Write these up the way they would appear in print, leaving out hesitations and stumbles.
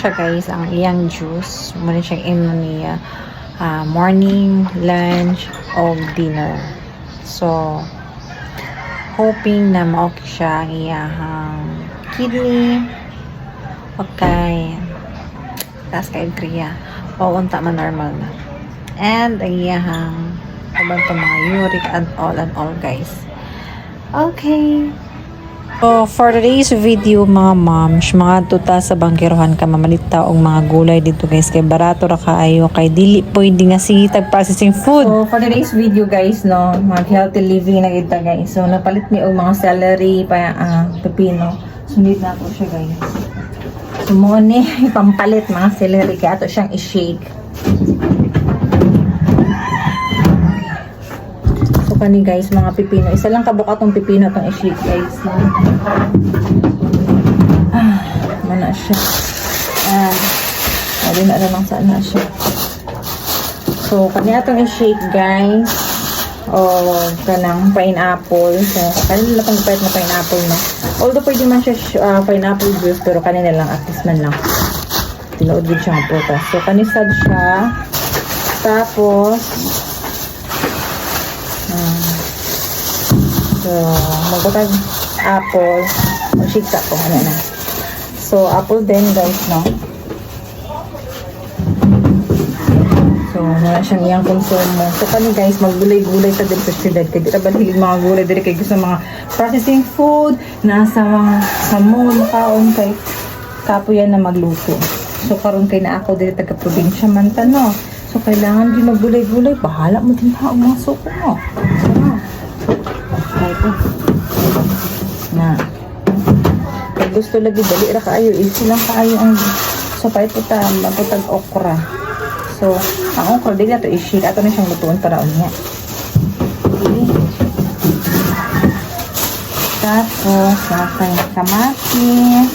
Siya guys, ang iyang juice. Muna siyang inom niya morning, lunch, o dinner. So, hoping na ma-okay siya ang iyang kidney. Okay. Tapos kay Kriya. Paunta man normal na. And ang iyang kabang mga uric and all guys. Okay. So, for today's video mga moms, mga tuta sa bangkirohan ka mamalita og mga gulay dito guys kay barato ra kaayo kay dili pwede nga sitag processing food. So, for today's video guys no, mag healthy living na kita guys. So, napalit ni og mga celery pa pepino. Sunod na ako siya guys. So, mo ni ipampalit mga celery kaya ato siyang i-shake. Kani guys, mga pipino. Isa lang kabukatong pipino itong i-shake guys. Mana siya. Hindi na lang saan na siya. So, kani itong i-shake guys. O, kanang pineapple. So, kanina lang itong pahit na pineapple no. Although pwede man siya pineapple juice, pero kanina lang at least man lang. Tinood din siya ng prutas. So, kanisad siya. Tapos, so, magbutag apple. Mag-shake ka po. Ano na. So, apple din guys, no? So, wala siyang iyang konsumo. So, kani guys, maggulay-gulay ka din sa syudad. Kaya di nabalhig mga gulay. Dili kay gusto mga processing food. Nasa mga mall, makaon kay kapo yan na magluto. So, karon kay na ako dili taga-probinsya man no? So, kailangan din maggulay-gulay. Bahala mo din ha ang mga suko mo. Na pag gusto lagi dali ra kaayo easy lang kaayo ang sapay puta magputag okra. So ang okra dili ato i-shake ato na siyang lutuon para unya. Okay. Tapos natay kamatis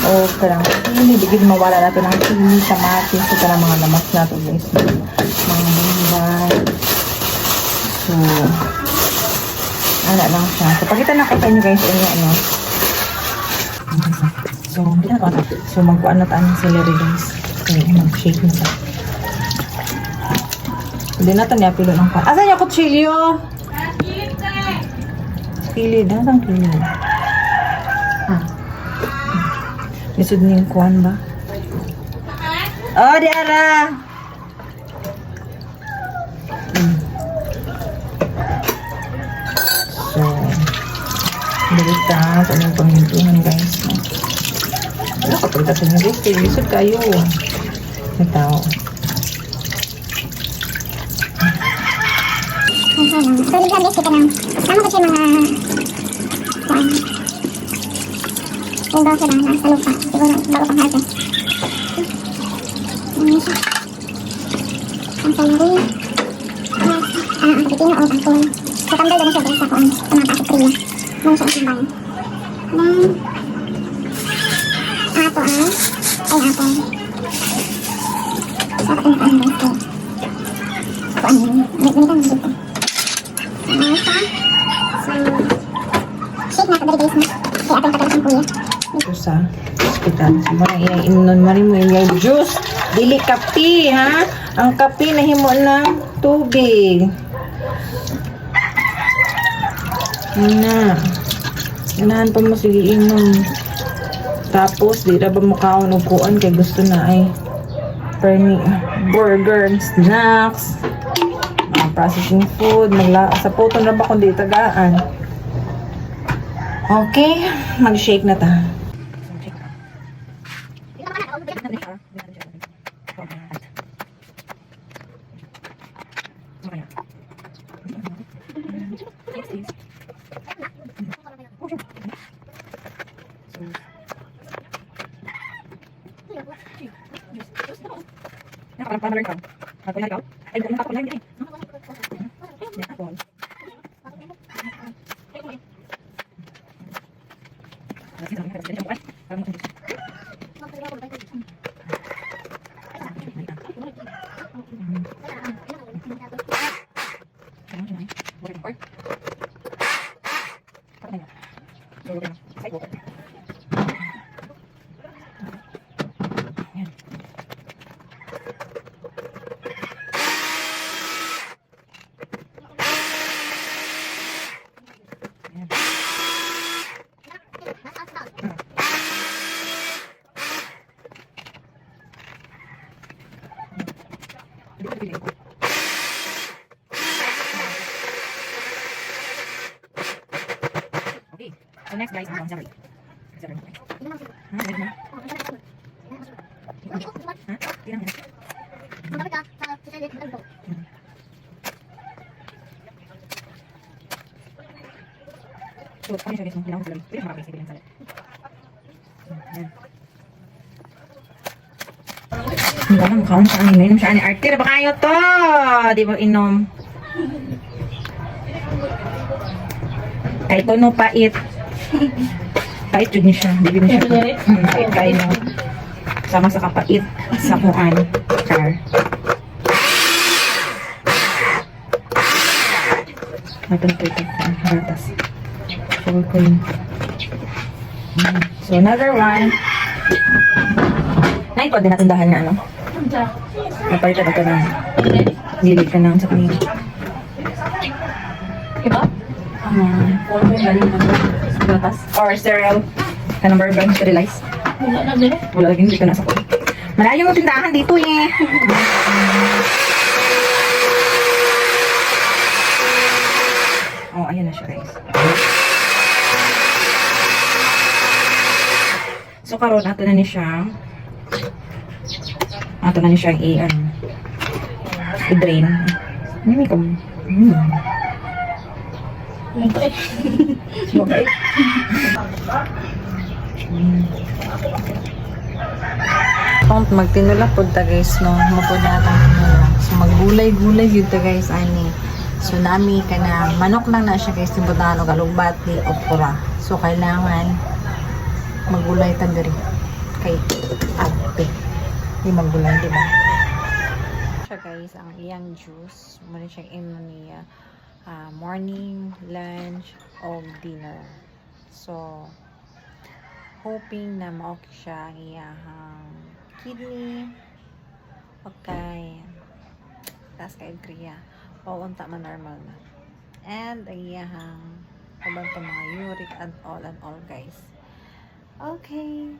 o karang sili digid mawala nato ng sili kamatis so karang mga lamas nato guys mga bombay. So ano lang siya. So, pakita na ko sa inyo guys, ano. So, magpuan na tayo ng celery guys. Okay, mag-shake na siya. Hindi na ito niya pilo ng pa. Asan yung kutsilyo? Kilid, asan kilid? Lisod na yung kuhan ba? Oh, Diara! So, balita sa inyong panghintuhan guys. Wala kapag ito nyo guys, lisod kayo. May tao. So, ligyan guys, kita ng sama ko siya mga yung daw sila na sa lupa. Siguro, bago pang harvest. Ang celery. Ang pipino o ang corn. So, tambal na siya guys sa kuan. Sa mga patikriya. Muna siya ang timbayan. Then, ato ay apple. So, ato yung kuan guys ko. Kuan yun. Ganito ang dito. So, shake na ito dali guys na. Kaya ato yung patalas ng kuya. Ito sa hospital. So, mga inom mari mo yung juice. Dili kape, ha? Ang kape na himo ng tubig. Na. Ganahan pa mo sige inom. Tapos, di na ba mukhaon o kuan kay gusto na ay burger, snacks, processing food, sa puto na ba kung di tagaan. Okay, mag-shake na ta. Okay. So next guys, ang celery. Celery. Ha? Ready na? Ha? Tingnan mo. So, ano siya guys, no? Kailangan ko celery. Pwede makapag-isip yung salad. Yan. Hindi ba lang, mukhaon siya. Inom siya. Arte na ba kayo to? Di ba inom? Kahit no pait. Pait yun niya siya. Hindi niya siya. Pait kayo no. Sama sa kapait. Sa kuan. Char. Ito na po ito. Gatas. Sugar cream. So another one. Nain ko din natin dahil na ano. Napalitan ka ng gilid ka ng sa kanina. Diba? Gatas. Or cereal. Ka number brand sterilized. Wala lagi hindi ka nasa ko. Malayo yung tindahan dito eh. Oh, ayan na siya guys. So karon ato na ni siya. Ato na ni siya i-drain. Hindi ko. Okay. Magtinula po ta guys no. Mapod na atang tinula. So maggulay-gulay yun ta guys ani. So nami ka na manok lang na siya guys timbutano kalugbati okra. So kailangan magulay ta diri kay ate. Di maggulay di ba? Siya guys ang iyang juice mo siya inom niya morning, lunch, o dinner. So hoping na ma-okay siya ang iyang kidney. Okay. Tas kay kriya. Paunta man normal na. And ang iyang abang mga uric and all guys. Okay.